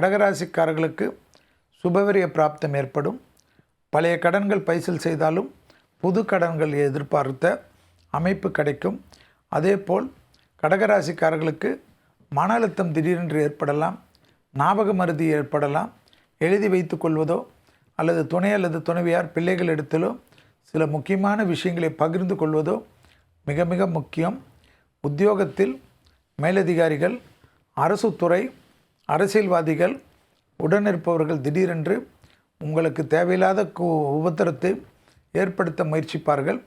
கடகராசிக்காரர்களுக்கு சுபவிரிய பிராப்தம் ஏற்படும். பழைய கடன்கள் பைசல் செய்தாலும் புது கடன்கள் எதிர்பார்த்த அமைப்பு கிடைக்கும். அதேபோல் கடகராசிக்காரர்களுக்கு மன அழுத்தம் திடீரென்று ஏற்படலாம், ஞாபக மறதி ஏற்படலாம். எழுதி வைத்து கொள்வதோ அல்லது துணை அல்லது துணைவியார் பிள்ளைகள் இடத்திலோ சில முக்கியமான விஷயங்களை பகிர்ந்து கொள்வதோ மிக மிக முக்கியம். உத்தியோகத்தில் மேலதிகாரிகள், அரசு துறை, அரசியல்வாதிகள், உடனிருப்பவர்கள் திடீரென்று உங்களுக்கு தேவையில்லாத உபத்திரத்தை ஏற்படுத்த முயற்சிப்பார்கள்.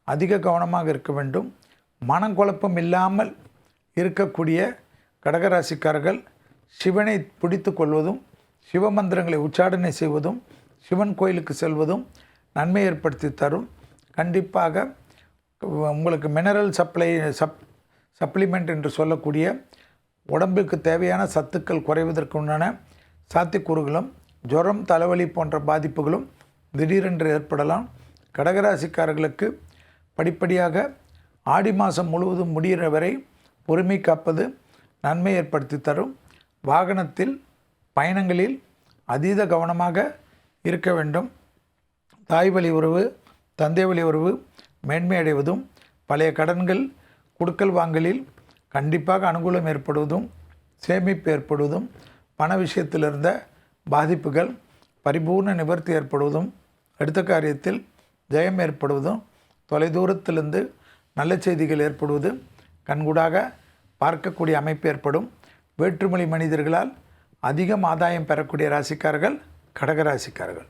அதிக கவனமாக இருக்க வேண்டும். மனக்குழப்பம் இல்லாமல் இருக்கக்கூடிய கடகராசிக்காரர்கள் சிவனை பிடித்து கொள்வதும், சிவமந்திரங்களை உச்சாடனை செய்வதும், சிவன் கோயிலுக்கு செல்வதும் நன்மை ஏற்படுத்தி தரும். கண்டிப்பாக உங்களுக்கு மினரல் சப்ளிமெண்ட் என்று சொல்லக்கூடிய உடம்புக்கு தேவையான சத்துக்கள் குறைவதற்கு உண்டான சாத்தியக்கூறுகளும், ஜுரம், தலைவலி போன்ற பாதிப்புகளும் திடீரென்று ஏற்படலாம். கடகராசிக்காரர்களுக்கு படிப்படியாக ஆடி மாதம் முழுவதும் முடிகிற வரை பொறுமை காப்பது நன்மை ஏற்படுத்தி தரும். வாகனத்தில் பயணங்களில் அதீத கவனமாக இருக்க வேண்டும். தாய் வழி உறவு, தந்தை வழி உறவு மேன்மை அடைவதும், பழைய கடன்கள் கொடுக்கல் வாங்கலில் கண்டிப்பாக அனுகூலம் ஏற்படுவதும், சேமிப்பு ஏற்படுவதும், பண விஷயத்தில் இருந்த பாதிப்புகள் பரிபூர்ண நிவர்த்தி ஏற்படுவதும், அடுத்த காரியத்தில் ஜெயம் ஏற்படுவதும், தொலைதூரத்திலிருந்து நல்ல செய்திகள் ஏற்படுவது கண்கூடாக பார்க்கக்கூடிய அமைப்பு ஏற்படும். வேற்றுமொழி மனிதர்களால் அதிகம் ஆதாயம் பெறக்கூடிய ராசிக்காரர்கள் கடகராசிக்காரர்கள்.